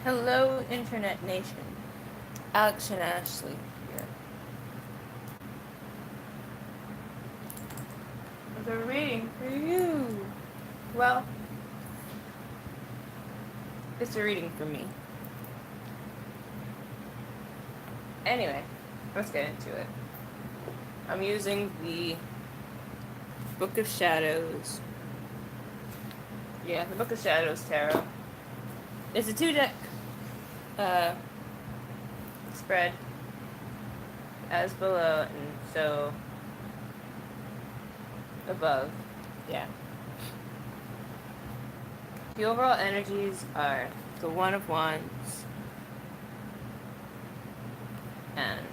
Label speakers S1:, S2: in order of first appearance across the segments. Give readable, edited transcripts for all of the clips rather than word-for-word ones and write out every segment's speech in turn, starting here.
S1: Hello, Internet Nation. Alex and Ashley here. With a reading for you. Well, it's a reading for me. Anyway, let's get into it. I'm using the Book of Shadows. Yeah, the Book of Shadows Tarot. It's a 2-deck spread as below and so above. Yeah. The overall energies are the One of Wands and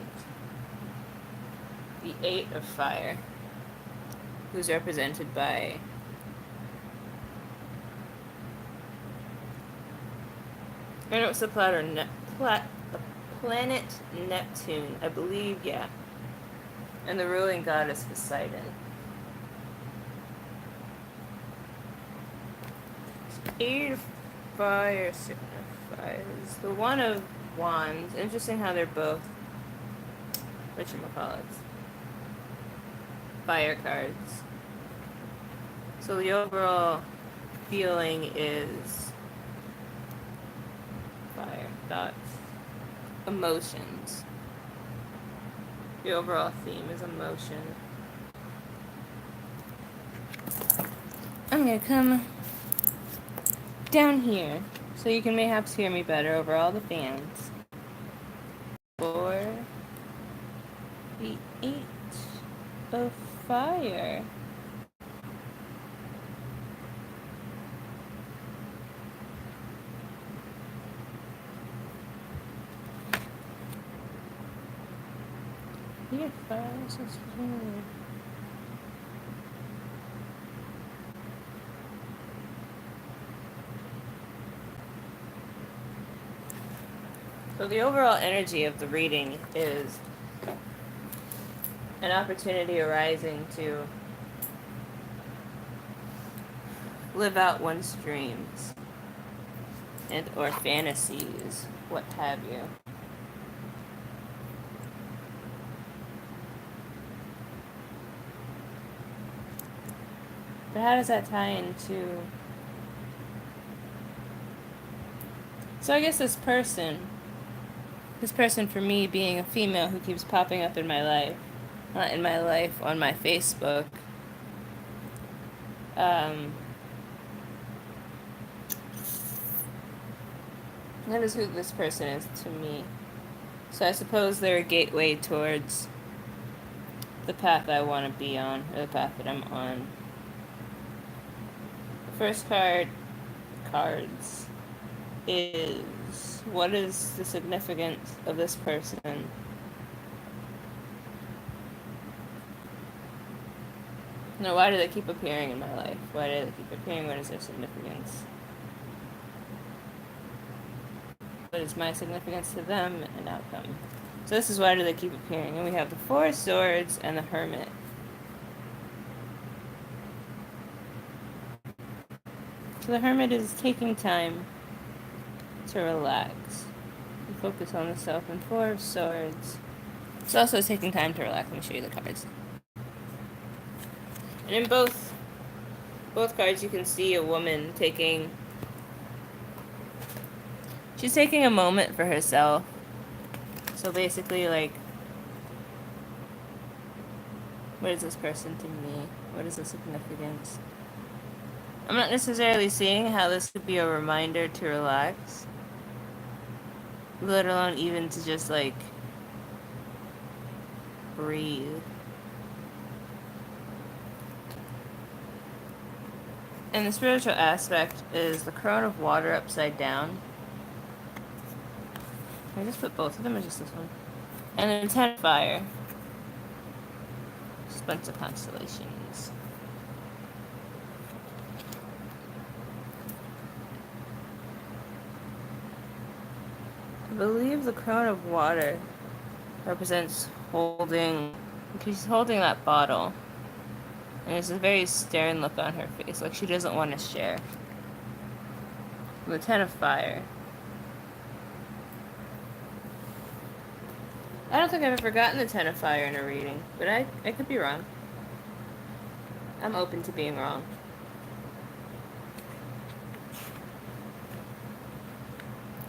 S1: the Eight of Fire, who's represented by I know it's the planet Neptune, I believe, yeah. And the ruling goddess Poseidon. Eight of Fire signifies the One of Wands. Interesting how they're both whatchamacallits, fire cards. So the overall feeling is fire, thoughts, emotions. The overall theme is emotion. I'm gonna come down here so you can mayhaps hear me better over all the fans. For the Eight of Fire. Fire, so the overall energy of the reading is an opportunity arising to live out one's dreams and or fantasies, what have you. But how does that tie into... So I guess this person for me being a female who keeps popping up in my life, not in my life, on my Facebook, that is who this person is to me. So I suppose they're a gateway towards the path I want to be on, or the path that I'm on. The first cards is, what is the significance of this person? No, why do they keep appearing in my life? Why do they keep appearing? What is their significance? What is my significance to them and outcome? So this is why do they keep appearing. And we have the Four of Swords and the Hermit. So the Hermit is taking time to relax and focus on the self. And Four of Swords, it's also taking time to relax. Let me show you the cards. And in both cards you can see a woman she's taking a moment for herself. So basically, like, what is this person to me? What is the significance? I'm not necessarily seeing how this could be a reminder to relax, let alone even to just, like, breathe. And the spiritual aspect is the Crown of Water upside down. Can I just put both of them or just this one? And then Ten of Fire. Just a bunch of constellations. I believe the Crown of Water represents she's holding that bottle. And there's a very stern look on her face, like she doesn't want to share. The Ten of Fire I don't think I've ever gotten the 10 of fire in a reading, but I could be wrong. I'm open to being wrong.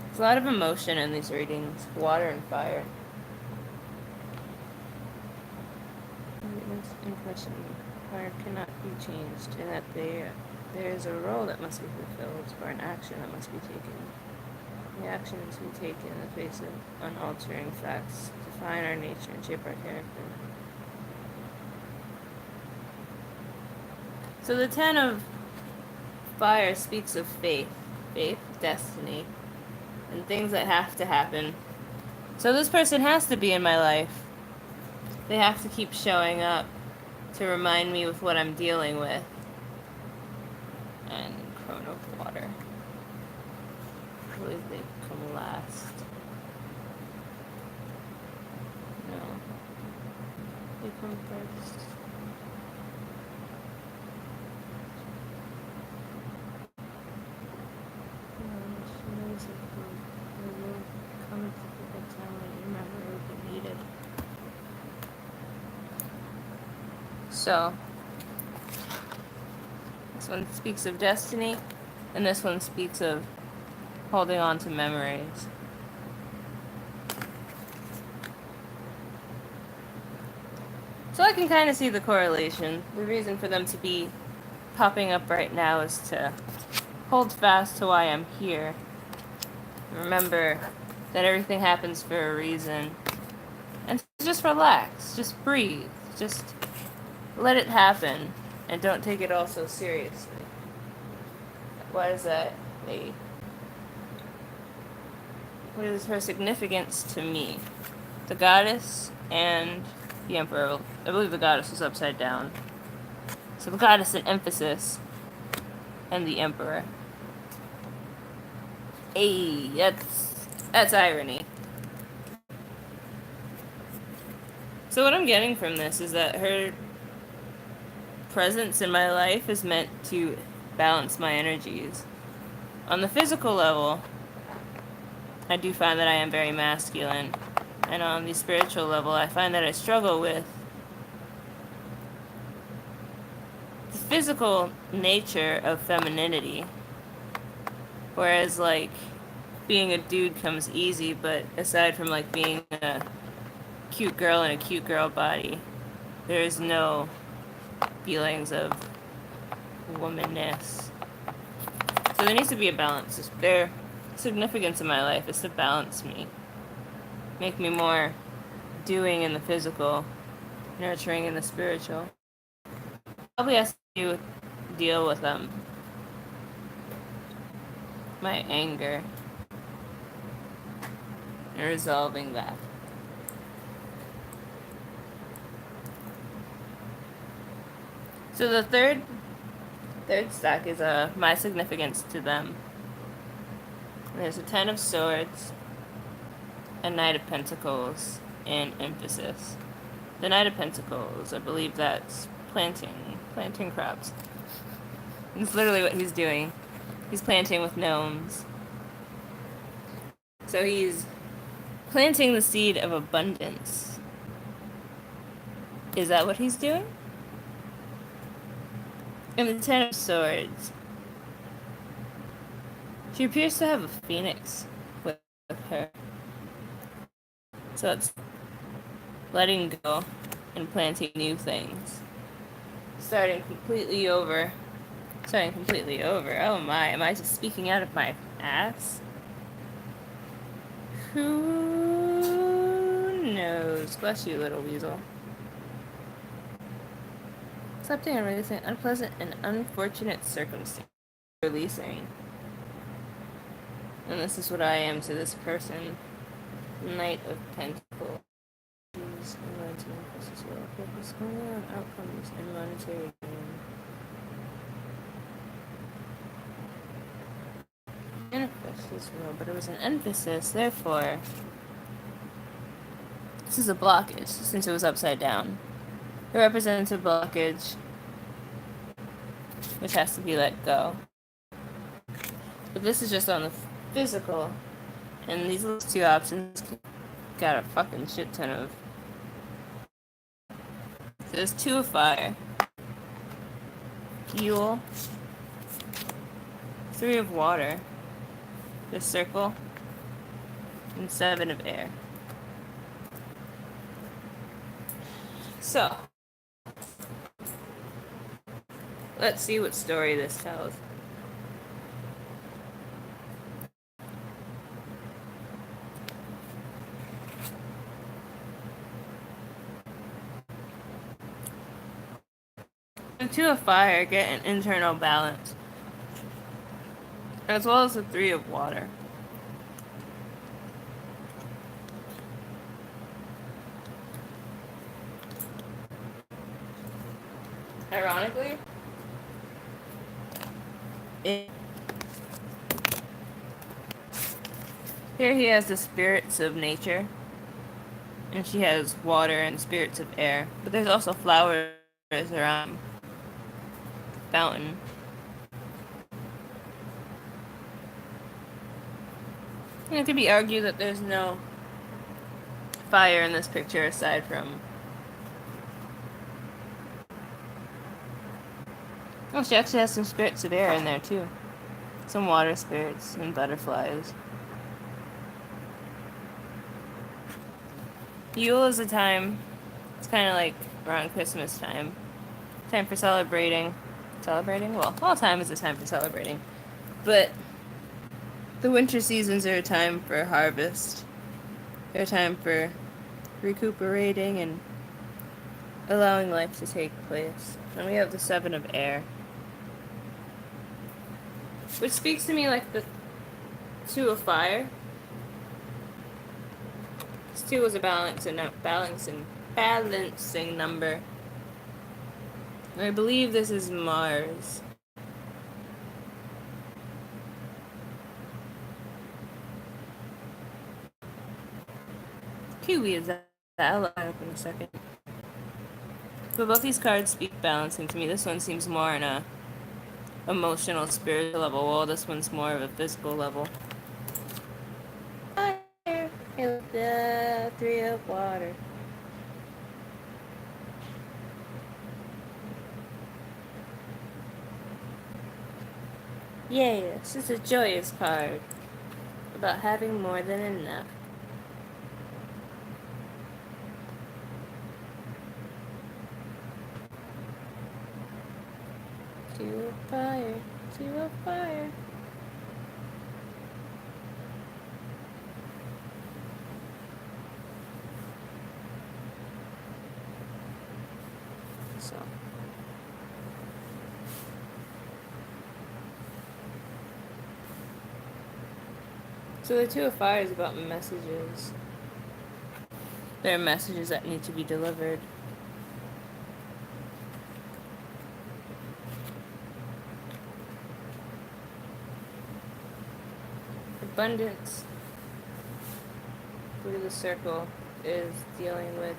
S1: There's a lot of emotion in these readings. Water and fire. Information fire cannot be changed, in that there is a role that must be fulfilled, or an action that must be taken. The action is to be taken in the face of unaltering facts, define our nature and shape our character. So the 10 of fire speaks of faith, destiny, and things that have to happen. So this person has to be in my life. They have to keep showing up to remind me with what I'm dealing with. And Crown of Water. I believe they come last. No. They come first. So, this one speaks of destiny, and this one speaks of holding on to memories. So I can kind of see the correlation. The reason for them to be popping up right now is to hold fast to why I'm here. Remember that everything happens for a reason. And just relax. Just breathe. Just let it happen. And don't take it all so seriously. Why is that? What is her significance to me? The goddess and the emperor. I believe the goddess is upside down. So the goddess in emphasis and the emperor. Hey, that's irony. So what I'm getting from this is that her presence in my life is meant to balance my energies. On the physical level, I do find that I am very masculine. And on the spiritual level, I find that I struggle with the physical nature of femininity. Whereas, like, being a dude comes easy, but aside from, like, being a cute girl in a cute girl body, there is no feelings of womanness. So there needs to be a balance. Their significance in my life is to balance me. Make me more doing in the physical, nurturing in the spiritual. Probably has to deal with my anger and resolving that. So the third stack is my significance to them. There's a 10 of Swords, a Knight of Pentacles, and emphasis. The Knight of Pentacles, I believe that's planting crops. It's literally what he's doing. He's planting with gnomes. So he's planting the seed of abundance. Is that what he's doing? And the 10 of Swords. She appears to have a phoenix with her. So it's letting go and planting new things. Starting completely over. Oh my, am I just speaking out of my ass? Who knows? Bless you, little weasel. Accepting and releasing unpleasant and unfortunate circumstances. Releasing. And this is what I am to this person. Knight of Pentacles. Focus only on outcomes and monetary gain. Manifest this will, but it was an emphasis, therefore. This is a blockage, since it was upside down. It represents a blockage, which has to be let go. But this is just on the physical, and these two options got a fucking shit ton of. There's 2 of fire. Fuel. 3 of water. The circle. And 7 of air. So, let's see what story this tells. The 2 of fire get an internal balance, as well as the 3 of water. Ironically, here he has the spirits of nature, and she has water and spirits of air. But there's also flowers around the fountain. And it could be argued that there's no fire in this picture aside from... Oh, she actually has some spirits of air in there too. Some water spirits and butterflies. Yule is a time, it's kind of like around Christmas time. Time for celebrating. Celebrating? Well, all time is a time for celebrating. But the winter seasons are a time for harvest. They're a time for recuperating and allowing life to take place. And we have the 7 of air, which speaks to me like the 2 of fire. 2 is a balancing number. I believe this is Mars. Kiwi is that. I'll look it up in a second. But both these cards speak balancing to me. This one seems more on a emotional, spiritual level, while this one's more of a physical level. Fire, the 3 of water. Yes, it's a joyous card about having more than enough. Two of fire, 2 of fire. So the 2 of fire is about messages. There are messages that need to be delivered. Abundance. Through the circle is dealing with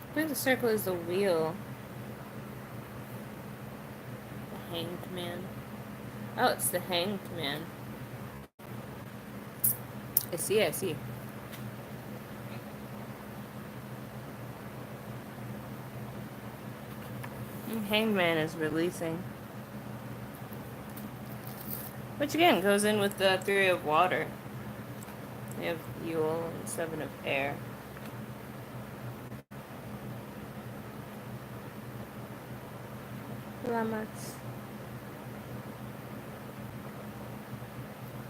S1: I think the circle is the wheel. The hanged man. Oh, it's the hanged man. I see. Hanged man is releasing. Which again goes in with the 3 of water. We have Yule and 7 of air. Llamas.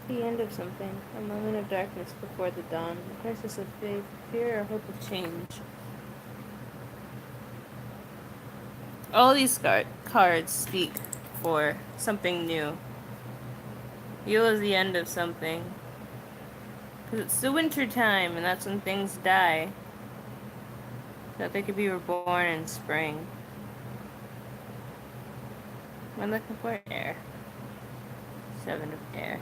S1: The end of something. A moment of darkness before the dawn. A crisis of faith, fear, or hope of change. All these cards speak for something new. Yule is the end of something. Because it's the winter time, and that's when things die. So that they could be reborn in spring. I'm looking for air. 7 of air.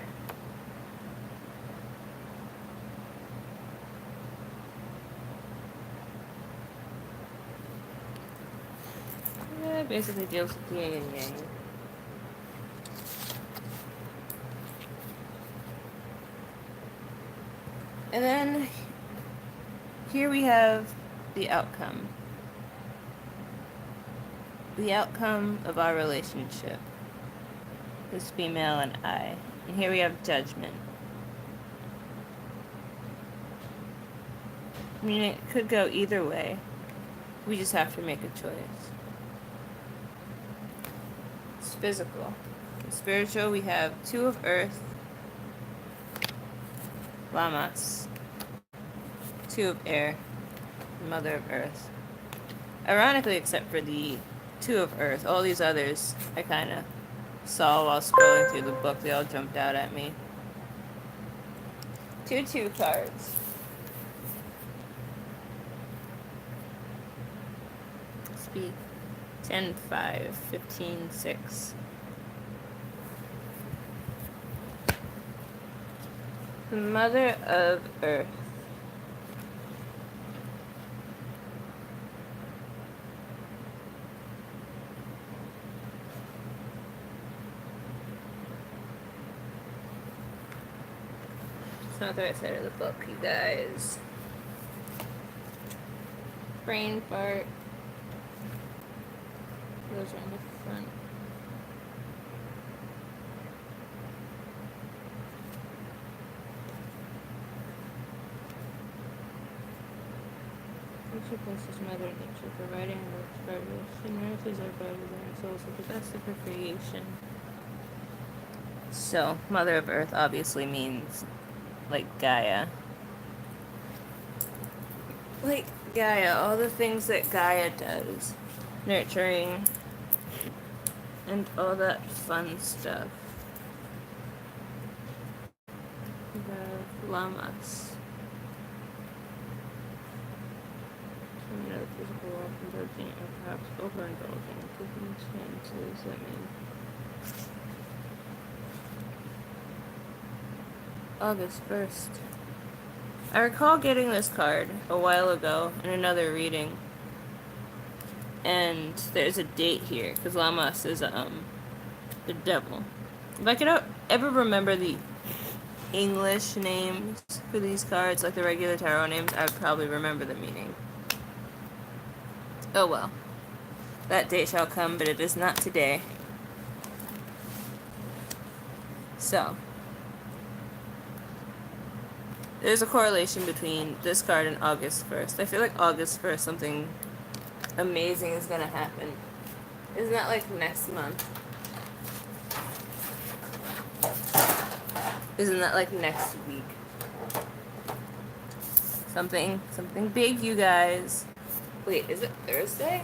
S1: It basically deals with yin and yang. And then here we have the outcome. The outcome of our relationship. This female and I. And here we have judgment. I mean, it could go either way. We just have to make a choice. It's physical. In spiritual, we have 2 of earth, Lamas, 2 of air, mother of earth. Ironically, except for the 2 of earth, all these others I kind of saw while scrolling through the book. They all jumped out at me. 2 cards. Speed. 10, 5, 15, 6. The mother of earth. It's not the right side of the book, you guys. Brain fart. Those are in the front. Nature blesses Mother Nature, providing works for us, and nurses are better than our souls with the best of her creation. So, Mother of Earth obviously means like Gaia. Like Gaia, all the things that Gaia does. Nurturing and all that fun stuff. We have Lamas. Another physical world indulging or perhaps overindulging. Taking chances, that mean. August 1st. I recall getting this card a while ago in another reading. And there's a date here, because Lamas is, the devil. If I could ever remember the English names for these cards, like the regular tarot names, I would probably remember the meaning. Oh well. That day shall come, but it is not today. So, there's a correlation between this card and August 1st. I feel like August 1st, something amazing is gonna happen. Isn't that like next month? Isn't that like next week? Something big, you guys. Wait, is it Thursday?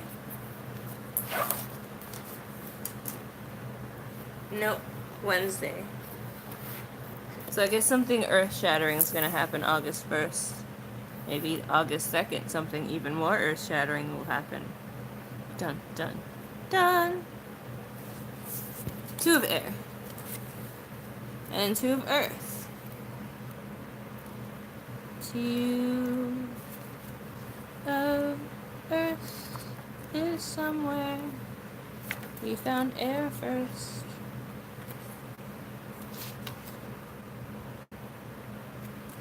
S1: Nope, Wednesday. So I guess something earth-shattering is gonna happen August 1st. Maybe August 2nd, something even more earth-shattering will happen. Dun, dun, dun. 2 of air. And 2 of earth. 2 of earth is somewhere. We found air first.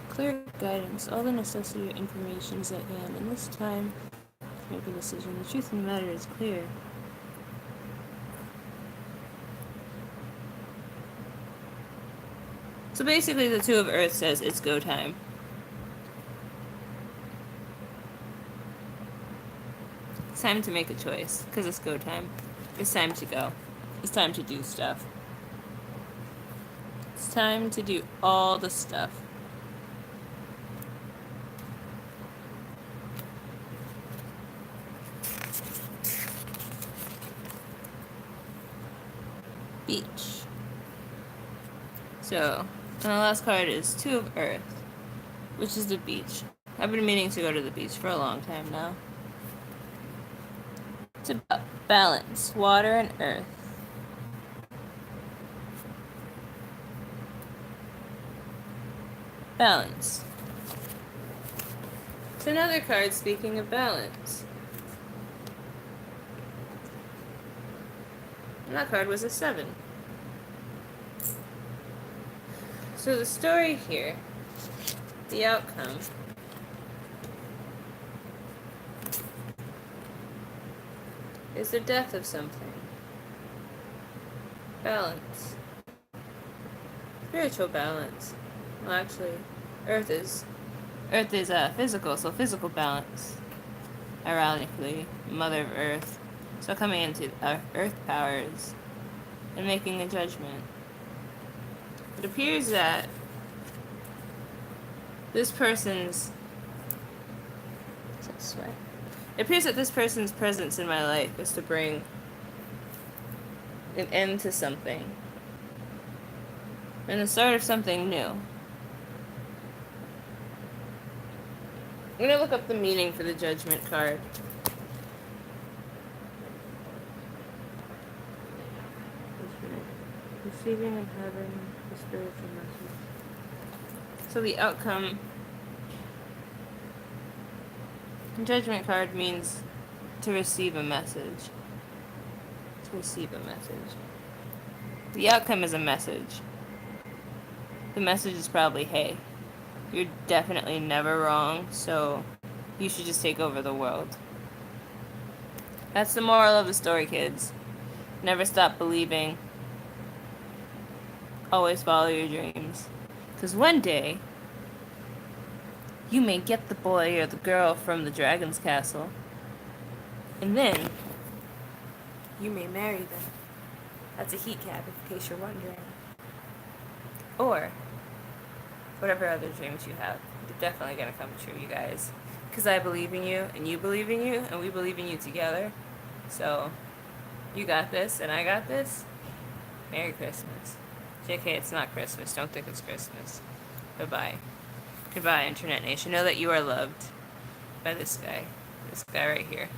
S1: Clear guidance. All the necessary information is at hand, and this time to make a decision. The truth of the matter is clear. So basically, the 2 of earth says it's go time. It's time to make a choice, because it's go time. It's time to go. It's time to do stuff. It's time to do all the stuff. Beach. So, and the last card is 2 of earth, which is the beach. I've been meaning to go to the beach for a long time now. It's about balance, water and earth. Balance. It's another card speaking of balance. And that card was a 7. So the story here, the outcome, is the death of something. Balance. Spiritual balance. Well, actually, Earth is physical, so physical balance. Ironically, Mother of Earth. So coming into our Earth powers and making a judgment. It appears that this person's It appears that this person's presence in my life is to bring an end to something and the start of something new. I'm gonna look up the meaning for the Judgment card. Receiving and having the spiritual message. So the outcome. Judgment card means to receive a message. To receive a message. The outcome is a message. The message is probably, hey, you're definitely never wrong, so you should just take over the world. That's the moral of the story, kids. Never stop believing. Always follow your dreams. Because one day, you may get the boy or the girl from the dragon's castle. And then, you may marry them. That's a heat cap, in case you're wondering. Or, whatever other dreams you have. They're definitely going to come true, you guys. Because I believe in you, and you believe in you, and we believe in you together. So, you got this, and I got this. Merry Christmas. JK, it's not Christmas. Don't think it's Christmas. Bye-bye. Goodbye, Internet Nation. Know that you are loved by this guy. This guy right here.